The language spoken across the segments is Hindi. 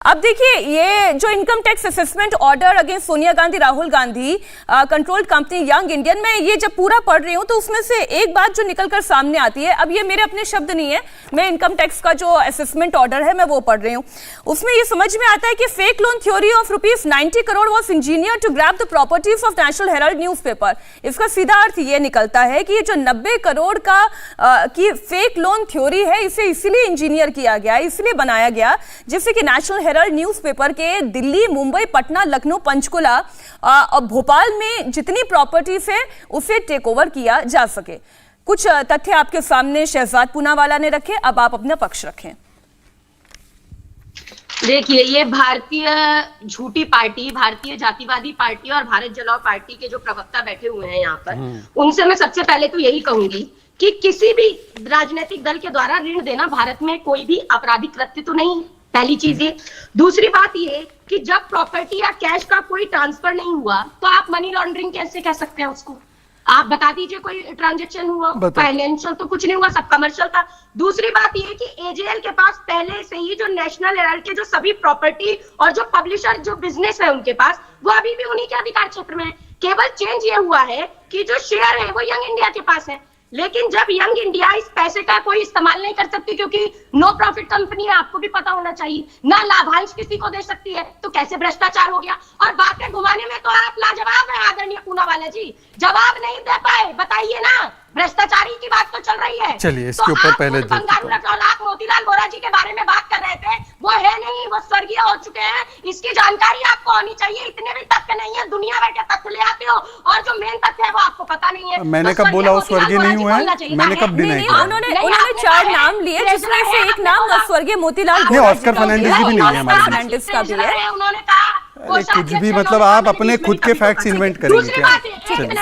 अब देखिए, ये जो income tax assessment order against Sonia Gandhi, Rahul Gandhi controlled company young Indian, में ये जब पूरा पढ़ रही हूं तो उसमें से एक बात जो निकलकर सामने आती है, अब ये मेरे अपने शब्द नहीं है, मैं इनकम टैक्स का जो असेसमेंट ऑर्डर है मैं वो पढ़ रही हूं, उसमें ये समझ में आता है कि fake loan theory of ₹90 crore was engineer to grab the properties of National Herald newspaper. इसका सीधा अर्थ ये निकलता है कि ये जो 90 करोड़ का की फेक लोन थ्योरी है, इसे इसीलिए इंजीनियर किया गया, इसलिए बनाया गया जिससे कि नेशनल हेराल्ड न्यूज़पेपर के दिल्ली, मुंबई, पटना, लखनऊ, पंचकुला और भोपाल में जितनी प्रॉपर्टीज है उसे टेक ओवर किया जा सके। कुछ तथ्य आपके सामने शहजाद पूनावाला ने रखे, अब आप अपना पक्ष रखें। देखिए, ये भारतीय झूठी पार्टी, भारतीय जातिवादी पार्टी और भारत जलाओ पार्टी के जो प्रवक्ता बैठे हुए हैं यहाँ पर, उनसे मैं सबसे पहले तो यही कहूंगी कि किसी भी राजनीतिक दल के द्वारा ऋण देना भारत में कोई भी आपराधिक कृत्य तो नहीं, पहली चीज ये। दूसरी बात ये कि जब प्रॉपर्टी या कैश का कोई ट्रांसफर नहीं हुआ तो आप मनी लॉन्ड्रिंग कैसे कह सकते हैं उसको? आप बता दीजिए कोई ट्रांजैक्शन हुआ, फाइनेंशियल तो कुछ नहीं हुआ, सब कमर्शियल था। दूसरी बात ये कि एजेएल के पास पहले से ही जो नेशनल हेराल्ड के जो सभी प्रॉपर्टी और जो पब्लिशर जो बिजनेस है उनके पास, वो अभी भी उन्हीं के अधिकार क्षेत्र में है। केवल चेंज ये हुआ है कि जो शेयर है वो यंग इंडिया के पास है, लेकिन जब यंग इंडिया इस पैसे का कोई इस्तेमाल नहीं कर सकती क्योंकि नो प्रॉफिट कंपनी है, आपको भी पता होना चाहिए, ना लाभांश किसी को दे सकती है, तो कैसे भ्रष्टाचार हो गया? और बातें घुमाने में तो आप लाजवाब है आदरणीय पूनावाला जी, जवाब नहीं दे पाए, बताइए ना। भ्रष्टाचारी की बात तो चल रही है, चलिए इसके ऊपर पहले आप मोतीलाल वोरा जी के बारे में बात कर रहे थे, वो है नहीं, वो स्वर्गीय हो चुके हैं, इसकी जानकारी आपको होनी चाहिए। इतने भी तथ्य नहीं है, दुनिया भर के तथ्य ले आते हो और जो मेन तथ्य है वो आपको पता नहीं है। मैंने कब बोला वो स्वर्गीय नहीं हुए हैं? मैंने कब डिनाई किया? उन्होंने 4 नाम लिए जिसमें से एक नाम स्वर्गीय मोतीलाल वोरा, ऑस्कर फर्नांडिस भी नहीं है हमारे, फर्नांडिस का भी है। उन्होंने कहा कुछ भी, मतलब आप अपने खुद के फैक्ट्स इन्वेंट करेंगे क्या?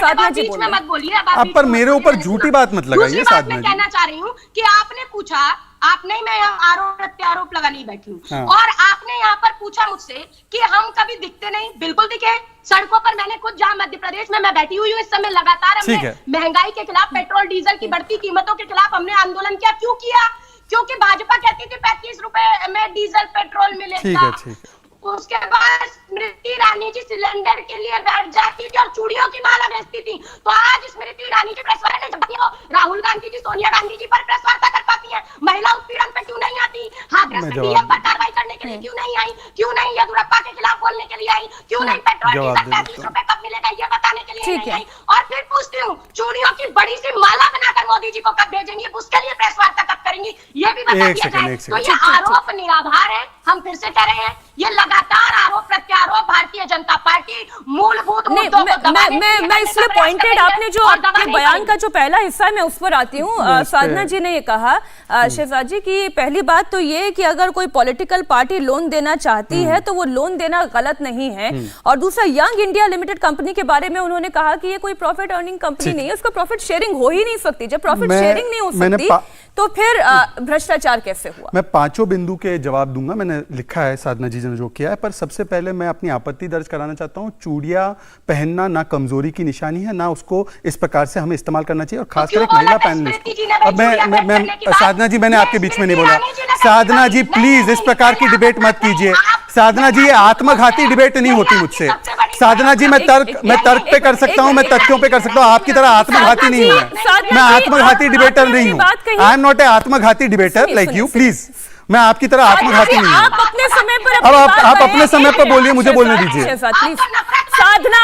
साधना जी बीच में मत बोलिए, आप पर मेरे ऊपर झूठी बात मत लगाइए। साधना जी, कहना चाह रही हूँ कि आपने पूछा, आप नहीं, मैं आरोप प्रत्यारोप लगा नहीं बैठी हूँ, हाँ। और आपने यहाँ पर पूछा मुझसे कि हम कभी दिखते नहीं, बिल्कुल दिखे सड़कों पर। मैंने खुद जहाँ मध्य प्रदेश में मैं बैठी हुई हूँ इस समय, लगातार हमने महंगाई के खिलाफ, पेट्रोल डीजल की बढ़ती कीमतों के खिलाफ हमने आंदोलन किया। क्यों किया? क्योंकि भाजपा कहती थी 35 रुपए में डीजल पेट्रोल मिलेगा। उसके बाद स्मृति ईरानी जी सिलेंडर के लिए बैठ जाती थी और चूड़ियों की माला बेचती थी। तो आज स्मृति ईरानी जी प्रेस वार्ता करती है, राहुल गांधी जी, सोनिया गांधी जी पर प्रेस वार्ता कर पाती है, महिला उत्पीड़न पे क्यों नहीं आती? हाथरस में डीएम पर कार्रवाई करने के लिए क्यों नहीं आई? क्यों नहीं येदियुरप्पा के खिलाफ बोलने के लिए आई? क्यों नहीं पेट्रोल डीजल 35 रुपए कब मिलेगा ये बताने के लिए नहीं आई? और फिर पूछती हूँ, चूड़ियों की बड़ी सी माला बनाकर मोदी जी को कब भेजेंगी? उसके लिए प्रेस वार्ता कब करेंगी? ये भी बता दिया जाए। तो ये आरोप निराधार है, हम फिर से कह रहे हैं, ये लगातार आरोप प्रत्यारोप भारतीय जनता पार्टी मूलभूत मुद्दों को दबाने के लिए मैं इसलिए पॉइंटेड, आपने जो आपके बयान का जो पहला हिस्सा है मैं उस पर आती हूँ। साधना जी ने ये कहा, शहजाद जी, की पहली बात तो ये कि अगर कोई पॉलिटिकल पार्टी लोन देना चाहती है तो वो लोन देना गलत नहीं है, और दूसरा यंग इंडिया लिमिटेड कंपनी के बारे में उन्होंने कहा कि ये कोई प्रॉफिट अर्निंग कंपनी नहीं है, उसका प्रॉफिट शेयरिंग हो ही नहीं सकती। जब प्रॉफिट शेयरिंग नहीं हो सकती तो फिर भ्रष्टाचार कैसे हुआ? मैं 5 बिंदु के जवाब दूंगा, मैंने लिखा है साधना जी ने जो किया है, पर सबसे पहले मैं अपनी आपत्ति दर्ज कराना चाहता हूं। चूड़ियां पहनना ना कमजोरी की निशानी है, ना उसको इस प्रकार से हमें इस्तेमाल करना चाहिए, और खासकर एक महिला पैनलिस्ट। अब मैं साधना जी, मैंने आपके बीच में नहीं बोला। साधना जी प्लीज इस प्रकार की डिबेट मत कीजिए। साधना जी, ये आत्मघाती डिबेट नहीं होती मुझसे। साधना जी, मैं तर्क पे कर सकता हूं, मैं तथ्यों पे कर सकता हूं, आपकी तरह आत्मघाती नहीं हूं मैं आत्मघाती डिबेटर नहीं हूं। आई एम नॉट ए आत्मघाती डिबेटर लाइक यू। प्लीज, मैं आपकी तरह आत्मघाती नहीं हूं। आप अपने समय पर, अब आप अपने समय पर बोलिए, मुझे बोलने दीजिए। साधना,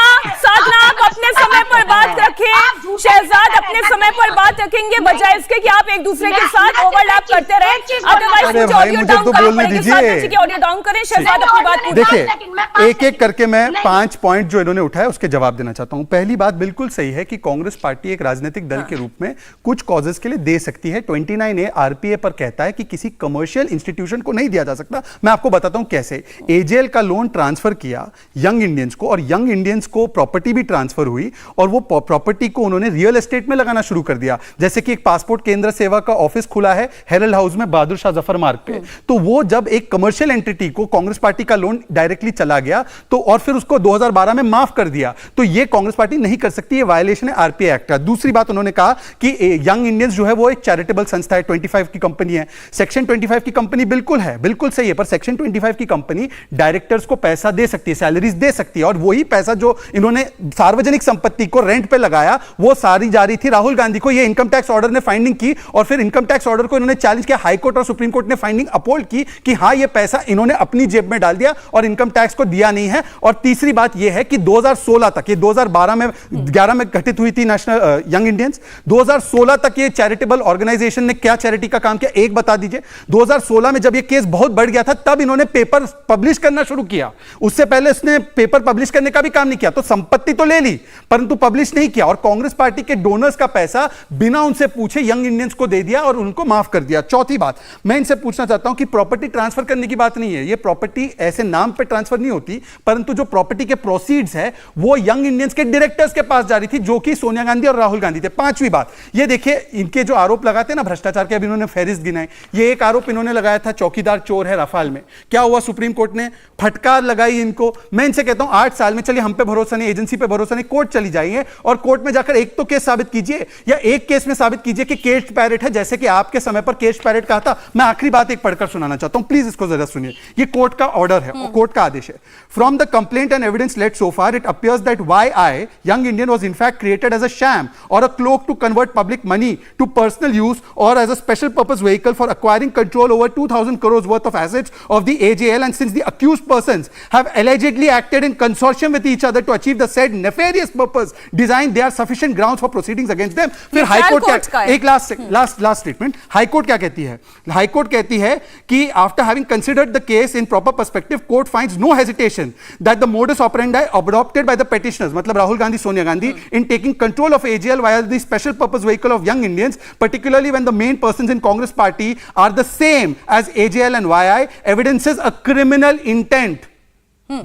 आप अपने समय पर बात रखें। शहजाद अपने समय पर बात रखेंगे, बजाय इसके कि आप एक दूसरे के साथ ओवरलैप करते रहे। अदरवाइज अरे भाई, मुझे तो बोलने दीजिए। ऑडियो डाउन करें, शहजाद अपनी बात देखिए, एक एक करके मैं 5 पॉइंट जो इन्होंने उठाए उसके जवाब देना चाहता हूं। पहली बात बिल्कुल सही है कि कांग्रेस पार्टी एक राजनीतिक दल के रूप में कुछ कॉजेस के लिए दे सकती है। 29A आरपीए पर कहता है कि किसी कमर्शियल इंस्टीट्यूशन को नहीं दिया जा सकता। मैं आपको बताता हूं कैसे। एजेएल का लोन ट्रांसफर किया यंग इंडियंस को, और यंग इंडियंस को प्रॉपर्टी भी ट्रांसफर हुई, और वो प्रॉपर्टी प्रॉपर्टी को उन्होंने रियल एस्टेट में लगाना शुरू कर दिया। जैसे कि एक पासपोर्ट केंद्र सेवा का ऑफिस खुला है हेरल्ड हाउस में बहादुर शाह जफर मार्ग पे, तो वो जब एक कमर्शियल एंटिटी को कांग्रेस पार्टी का लोन डायरेक्टली चला गया तो और फिर उसको 2012 में माफ कर दिया, तो ये कांग्रेस पार्टी नहीं कर सकती, ये वायलेशन है आरपीआई एक्ट का। दूसरी बात उन्होंने कहा कि यंग इंडियंस जो है वो एक चैरिटेबल संस्था है, 25 की कंपनी है। सेक्शन 25 की कंपनी बिल्कुल है, बिल्कुल सही है, पर सेक्शन 25 की कंपनी डायरेक्टर्स को पैसा दे सकती है, सैलरीज दे सकती है, और वही पैसा जो इन्होंने सार्वजनिक संपत्ति को रेंट पे लगाया वो सारी जा रही थी राहुल गांधी को। ये इनकम टैक्स ऑर्डर ने फाइंडिंग की और फिर इनकम टैक्स ऑर्डर को इन्होंने चैलेंज किया, हाई कोर्ट और सुप्रीम कोर्ट ने फाइंडिंग अपहोल्ड की कि हां ये पैसा इन्होंने अपनी जेब में डाल दिया और इनकम टैक्स को दिया नहीं है। और तीसरी बात यह है कि 2016 तक, ये 2012 में 11 में गठित हुई थी नेशनल यंग इंडियंस, 2016 तक ये चैरिटेबल ऑर्गेनाइजेशन ने क्या चैरिटी का काम किया, एक बता दीजिए। 2016 में जब ये केस बहुत बढ़ गया था तब इन्होंने पेपर पब्लिश करना शुरू किया, उससे पहले इसने पेपर पब्लिश करने का भी काम नहीं किया। तो संपत्ति तो ले ली परंतु पब्लिश नहीं किया, और कांग्रेस पार्टी के डोनर्स का पैसा बिना उनसे पूछे यंग इंडियंस को दे दिया और उनको माफ कर दिया। चौथी बात मैं इनसे पूछना चाहता हूं कि प्रॉपर्टी ट्रांसफर करने की बात नहीं है, ये प्रॉपर्टी ऐसे नाम पे ट्रांसफर नहीं होती, परंतु जो प्रॉपर्टी के प्रोसीड्स है वो यंग इंडियंस के डायरेक्टर्स के पास जा रही थी, जो कि सोनिया गांधी और राहुल गांधी थे। पांचवी बात ये देखिए, इनके जो आरोप लगाते हैं ना भ्रष्टाचार के, अभी इन्होंने फेरिस्त गिनाए, ये एक आरोप इन्होंने लगाया था चौकीदार चोर है रफाल में, क्या हुआ, सुप्रीम कोर्ट ने फटकार लगाई इनको। मैं इनसे कहता हूं 8 साल में, चलिए हम पे भरोसा नहीं, एजेंसी पे भरोसा नहीं, कोर्ट चली जाइए और कोर्ट में जाकर एक तो केस साबित कीजिए, या एक केस में साबित कीजिए कि केस पैरेट है, जैसे कि आपके समय पर केस पैरेट कहा था। मैं आखिरी बात एक पढ़कर सुनाना चाहता हूं, प्लीज इसको जरा सुनिए, ये कोर्ट का ऑर्डर है, कोर्ट का आदेश है। From the complaint and evidence let so far it appears that YI Young Indian was in fact created as a sham or a cloak to convert public money to personal use or as a special purpose vehicle for acquiring control over 2,000 crores worth of assets of the AJL, and since the accused persons have allegedly acted in consortium with each other to achieve the said nefarious purpose design, there are sufficient grounds for proceedings against them। फिर हाई कोर्ट क्या, एक लास्ट स्टेटमेंट, हाई कोर्ट क्या कहती है, हाई कोर्ट कहती है कि after having considered the case in proper perspective court finds no hesitation that the modus operandi adopted by the petitioners, मतलब Rahul Gandhi Sonia Gandhi, in taking control of AJL via the special purpose vehicle of young Indians, particularly when the main persons in Congress party are the same as AJL and YI, evidences a criminal intent।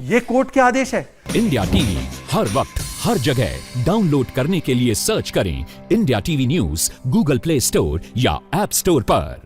ये कोर्ट के आदेश है। इंडिया टीवी हर वक्त हर जगह डाउनलोड करने के लिए सर्च करें India TV news Google play store या ऐप स्टोर पर।